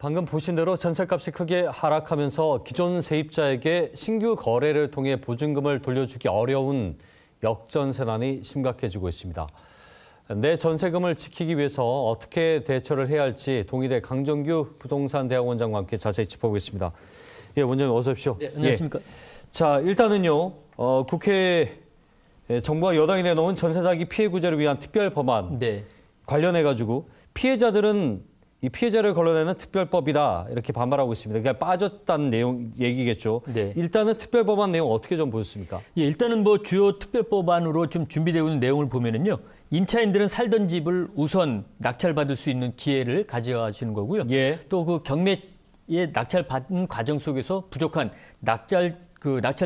방금 보신 대로 전셋값이 크게 하락하면서 기존 세입자에게 신규 거래를 통해 보증금을 돌려주기 어려운 역전세난이 심각해지고 있습니다. 내 전세금을 지키기 위해서 어떻게 대처를 해야 할지 동의대 강정규 부동산 대학원장과 함께 자세히 짚어보겠습니다. 예, 원장님 어서 오십시오. 네, 안녕하십니까. 예. 자, 일단은요. 국회 정부가 여당이 내놓은 전세 사기 피해 구제를 위한 특별 법안 관련해가지고 피해자들은 이 피해자를 걸러내는 특별법이다 이렇게 반발하고 있습니다. 그러니까 빠졌다는 내용 얘기겠죠. 네. 일단은 특별법안 내용 어떻게 좀 보셨습니까? 예, 일단은 뭐 주요 특별법안으로 좀 준비되어 있는 내용을 보면은요. 임차인들은 살던 집을 우선 낙찰받을 수 있는 기회를 가져가시는 거고요. 예. 또 그 경매에 낙찰받는 과정 속에서 부족한 낙찰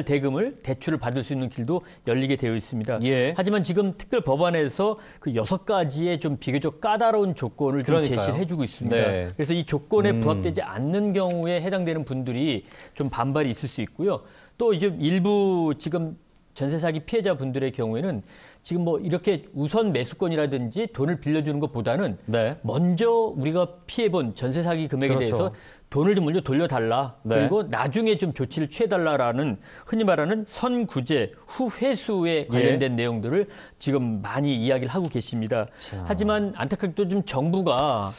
대금을 대출을 받을 수 있는 길도 열리게 되어 있습니다. 예. 하지만 지금 특별 법안에서 그 6가지의 좀 비교적 까다로운 조건을 좀 제시를 해주고 있습니다. 네. 그래서 이 조건에 부합되지 않는 경우에 해당되는 분들이 좀 반발이 있을 수 있고요. 또 이제 일부 지금 전세 사기 피해자분들의 경우에는 지금 뭐 이렇게 우선 매수권이라든지 돈을 빌려주는 것보다는 먼저 우리가 피해본 전세 사기 금액에 대해서 돈을 좀 먼저 돌려달라. 그리고 나중에 좀 조치를 취해달라라는 흔히 말하는 선구제 후 회수에 관련된 내용들을 지금 많이 이야기를 하고 계십니다. 하지만 안타깝게도 좀 정부가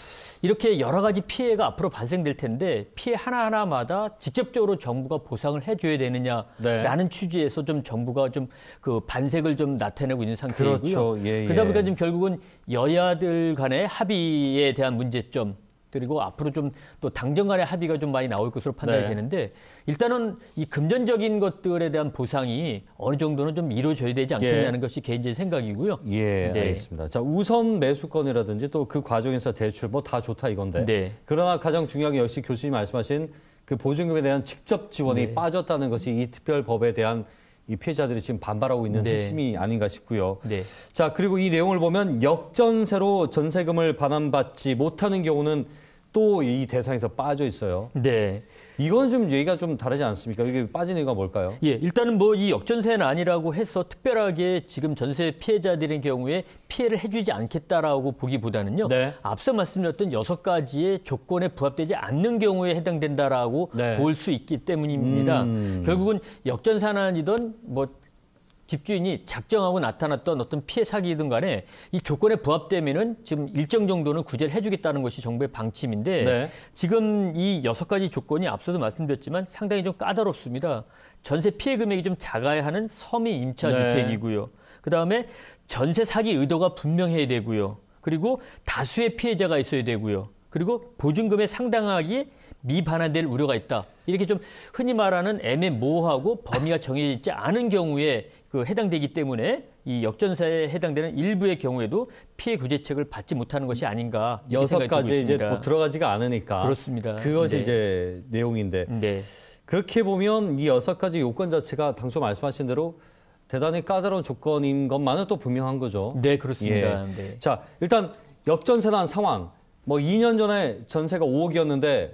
이렇게 여러 가지 피해가 앞으로 발생될 텐데 피해 하나하나마다 직접적으로 정부가 보상을 해줘야 되느냐라는 취지에서 좀 정부가 좀 그 반색을 좀 나타내고 있는 상태이고요. 그렇죠. 그러다 보니까 좀 결국은 여야들 간의 합의에 대한 문제점 그리고 앞으로 좀 또 당정 간의 합의가 좀 많이 나올 것으로 판단이 되는데 일단은 이 금전적인 것들에 대한 보상이 어느 정도는 좀 이루어져야 되지 않겠냐는 것이 개인적인 생각이고요. 예, 알겠습니다. 자, 우선 매수권이라든지 또 그 과정에서 대출 뭐 다 좋다 이건데 그러나 가장 중요한 게 역시 교수님 말씀하신 그 보증금에 대한 직접 지원이 빠졌다는 것이 이 특별법에 대한 이 피해자들이 지금 반발하고 있는 핵심이 아닌가 싶고요. 자, 그리고 이 내용을 보면 역전세로 전세금을 반환받지 못하는 경우는 또 이 대상에서 빠져 있어요. 이건 좀 얘기가 좀 다르지 않습니까? 이게 빠진 이유가 뭘까요? 예, 일단은 뭐 이 역전세는 아니라고 해서 특별하게 지금 전세 피해자들의 경우에 피해를 해주지 않겠다라고 보기보다는요. 앞서 말씀드렸던 6가지의 조건에 부합되지 않는 경우에 해당된다라고 볼 수 있기 때문입니다. 결국은 역전세난이든 뭐 집주인이 작정하고 나타났던 어떤 피해 사기이든 간에 이 조건에 부합되면은 지금 일정 정도는 구제를 해주겠다는 것이 정부의 방침인데 지금 이 6가지 조건이 앞서도 말씀드렸지만 상당히 좀 까다롭습니다. 전세 피해 금액이 좀 작아야 하는 서민 임차 주택이고요. 그다음에 전세 사기 의도가 분명해야 되고요. 그리고 다수의 피해자가 있어야 되고요. 그리고 보증금의 상당하게 미반환될 우려가 있다. 이렇게 좀 흔히 말하는 애매모호하고 범위가 정해져 있지 않은 경우에 해당되기 때문에 이 역전세에 해당되는 일부의 경우에도 피해 구제책을 받지 못하는 것이 아닌가. 6가지 이제 뭐 들어가지가 않으니까. 그렇습니다. 그것이 이제 내용인데. 그렇게 보면 이 6가지 요건 자체가 당초 말씀하신 대로 대단히 까다로운 조건인 것만은 또 분명한 거죠. 네, 그렇습니다. 자, 일단 역전세난 상황. 뭐 2년 전에 전세가 5억이었는데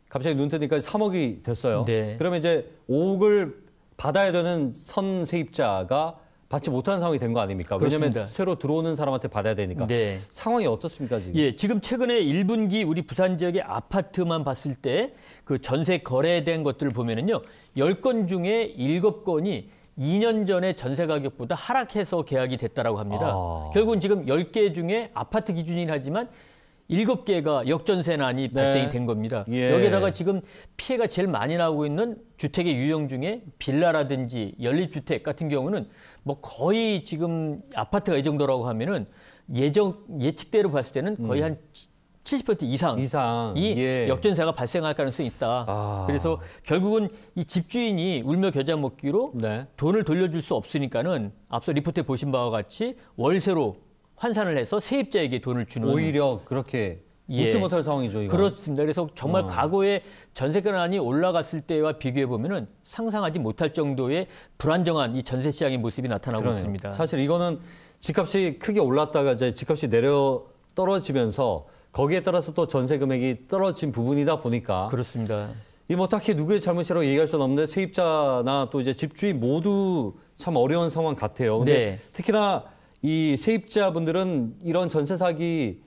갑자기 눈 뜨니까 3억이 됐어요. 그러면 이제 5억을 받아야 되는 선 세입자가 받지 못하는 상황이 된 거 아닙니까? 왜냐하면 새로 들어오는 사람한테 받아야 되니까. 상황이 어떻습니까, 지금? 예, 지금 최근에 1분기 우리 부산 지역의 아파트만 봤을 때 그 전세 거래된 것들을 보면은요. 10건 중에 7건이 2년 전에 전세 가격보다 하락해서 계약이 됐다라고 합니다. 결국은 지금 10개 중에 아파트 기준이긴 하지만 7개가 역전세난이 발생이 된 겁니다. 여기에다가 지금 피해가 제일 많이 나오고 있는 주택의 유형 중에 빌라라든지 연립주택 같은 경우는 뭐 거의 지금 아파트가 이 정도라고 하면은 예측대로 봤을 때는 거의 한 70% 이상이 역전세가 발생할 가능성이 있다. 그래서 결국은 이 집주인이 울며 겨자 먹기로 돈을 돌려줄 수 없으니까는 앞서 리포트에 보신 바와 같이 월세로 환산을 해서 세입자에게 돈을 주는 오히려 그렇게 웃지 못할 상황이죠. 이건. 그렇습니다. 그래서 정말 과거에 전세가난이 올라갔을 때와 비교해 보면은 상상하지 못할 정도의 불안정한 이 전세 시장의 모습이 나타나고 있습니다. 사실 이거는 집값이 크게 올랐다가 이제 집값이 떨어지면서 거기에 따라서 또 전세 금액이 떨어진 부분이다 보니까 그렇습니다. 이 뭐 딱히 누구의 잘못이라고 얘기할 수는 없는데 세입자나 또 이제 집주인 모두 참 어려운 상황 같아요. 근데 특히나 이 세입자분들은 이런 전세 사기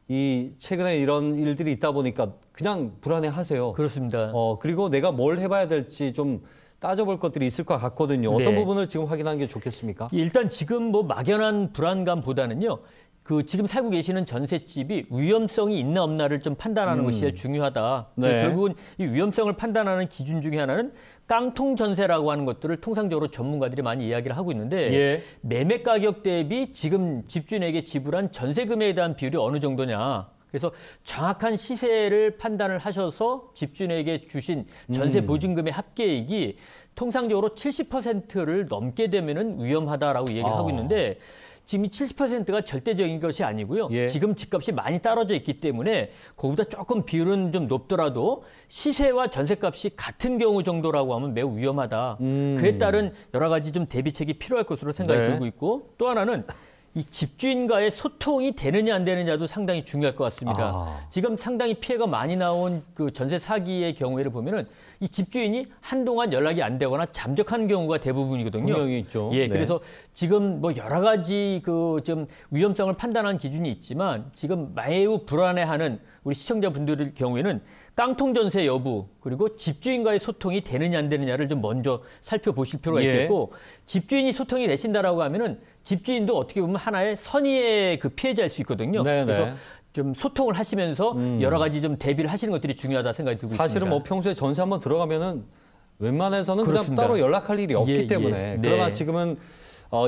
이 최근에 이런 일들이 있다 보니까 그냥 불안해하세요. 그렇습니다. 그리고 내가 뭘 해봐야 될지 좀 따져볼 것들이 있을 것 같거든요. 어떤 네. 부분을 지금 확인하는 게 좋겠습니까? 일단 지금 뭐 막연한 불안감보다는요. 그 지금 살고 계시는 전셋집이 위험성이 있나 없나를 좀 판단하는 것이 제일 중요하다. 네. 결국은 이 위험성을 판단하는 기준 중에 하나는 깡통 전세라고 하는 것들을 통상적으로 전문가들이 많이 이야기를 하고 있는데 예. 매매 가격 대비 지금 집주인에게 지불한 전세금에 대한 비율이 어느 정도냐. 그래서 정확한 시세를 판단을 하셔서 집주인에게 주신 전세 보증금의 합계액이 통상적으로 70%를 넘게 되면은 위험하다라고 얘기를 하고 있는데 지금 이 70%가 절대적인 것이 아니고요. 예. 지금 집값이 많이 떨어져 있기 때문에 그거보다 조금 비율은 좀 높더라도 시세와 전세값이 같은 경우 정도라고 하면 매우 위험하다. 그에 따른 여러 가지 좀 대비책이 필요할 것으로 생각이 들고 있고 또 하나는 이 집주인과의 소통이 되느냐 안 되느냐도 상당히 중요할 것 같습니다. 지금 상당히 피해가 많이 나온 그 전세 사기의 경우를 보면은 이 집주인이 한동안 연락이 안 되거나 잠적한 경우가 대부분이거든요. 분명히 있죠. 예, 네. 그래서 지금 뭐 여러 가지 그 좀 위험성을 판단하는 기준이 있지만 지금 매우 불안해하는 우리 시청자분들의 경우에는 깡통 전세 여부 그리고 집주인과의 소통이 되느냐 안 되느냐를 좀 먼저 살펴보실 필요가 있겠고 집주인이 소통이 되신다라고 하면은 집주인도 어떻게 보면 하나의 선의의 그 피해자일 수 있거든요. 네네. 그래서 좀 소통을 하시면서 여러 가지 좀 대비를 하시는 것들이 중요하다 생각이 들고 사실은 있습니다. 뭐 평소에 전세 한번 들어가면은 웬만해서는 그렇습니다. 그냥 따로 연락할 일이 없기 예, 때문에 네. 그러나 지금은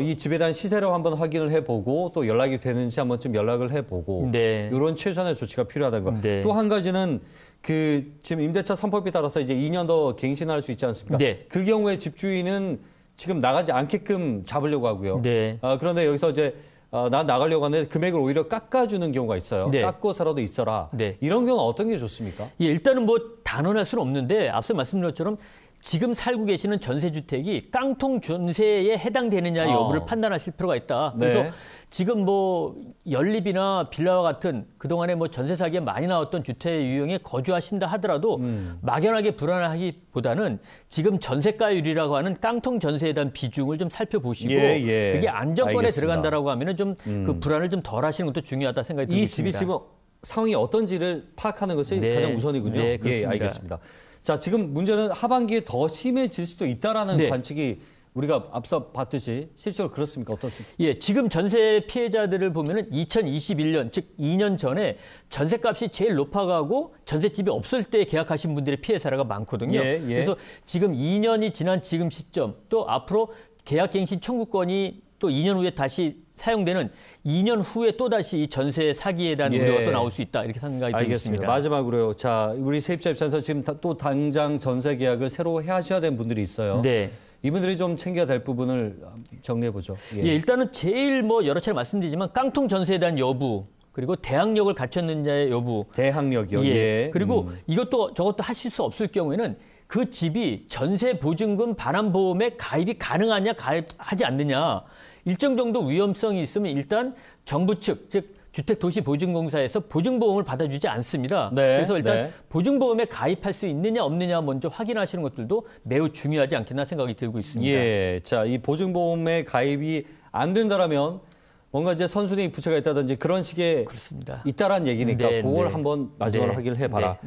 이 집에 대한 시세를 한번 확인을 해보고 또 연락이 되는지 한번 좀 연락을 해보고 네. 이런 최선의 조치가 필요하다는 거. 네. 또 한 가지는 그 지금 임대차 3법에 따라서 이제 2년 더 갱신할 수 있지 않습니까? 네. 그 경우에 집주인은 지금 나가지 않게끔 잡으려고 하고요. 네. 그런데 여기서 이제 난 나가려고 하는데 금액을 오히려 깎아주는 경우가 있어요. 네. 깎고서라도 있어라. 네. 이런 경우는 어떤 게 좋습니까? 예, 일단은 뭐 단언할 수는 없는데 앞서 말씀드린 것처럼 지금 살고 계시는 전세주택이 깡통 전세에 해당되느냐 여부를 판단하실 필요가 있다. 그래서 네. 지금 뭐 연립이나 빌라와 같은 그동안에 뭐 전세 사기에 많이 나왔던 주택 유형에 거주하신다 하더라도 막연하게 불안하기보다는 지금 전세가율이라고 하는 깡통 전세에 대한 비중을 좀 살펴보시고 그게 안정권에 알겠습니다. 들어간다라고 하면은 좀 그 불안을 좀 덜 하시는 것도 중요하다 생각이 듭니다. 이 집이 지금 상황이 어떤지를 파악하는 것이 네. 가장 우선이군요. 네, 그렇습니다. 예, 알겠습니다. 자, 지금 문제는 하반기에 더 심해질 수도 있다라는 관측이 우리가 앞서 봤듯이 실제로 그렇습니까? 어떻습니까? 예, 지금 전세 피해자들을 보면은 2021년, 즉 2년 전에 전세값이 제일 높아가고 전셋집이 없을 때 계약하신 분들의 피해 사례가 많거든요. 예. 그래서 지금 2년이 지난 지금 시점, 또 앞으로 계약갱신 청구권이 또 2년 후에 다시 사용되는 2년 후에 또다시 이 전세 사기에 대한 우려가 또 나올 수 있다. 이렇게 생각이 들고 있습니다. 마지막으로요. 자, 우리 세입자 입장에서 지금 또 당장 전세 계약을 새로 하셔야 되는 분들이 있어요. 네. 이분들이 좀 챙겨야 될 부분을 정리해 보죠. 예, 일단은 제일 뭐 여러 차례 말씀드리지만 깡통 전세에 대한 여부, 그리고 대항력을 갖췄는지의 여부. 대항력이요. 예. 그리고 이것도 저것도 하실 수 없을 경우에는 그 집이 전세 보증금 반환보험에 가입이 가능하냐, 가입하지 않느냐. 일정 정도 위험성이 있으면 일단 정부 측, 즉 주택도시보증공사에서 보증보험을 받아주지 않습니다. 네, 그래서 일단 보증보험에 가입할 수 있느냐 없느냐 먼저 확인하시는 것들도 매우 중요하지 않겠나 생각이 들고 있습니다. 예, 자, 이 보증보험에 가입이 안 된다라면 뭔가 이제 선순위 부채가 있다든지 그런 식의 있다란 얘기니까 그걸 한번 마지막으로 확인을 해봐라.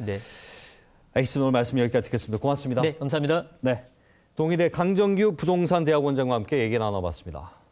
알겠습니다. 오늘 말씀 여기까지 듣겠습니다. 고맙습니다. 네, 감사합니다. 네, 동의대 강정규 부동산대학원장과 함께 얘기 나눠봤습니다.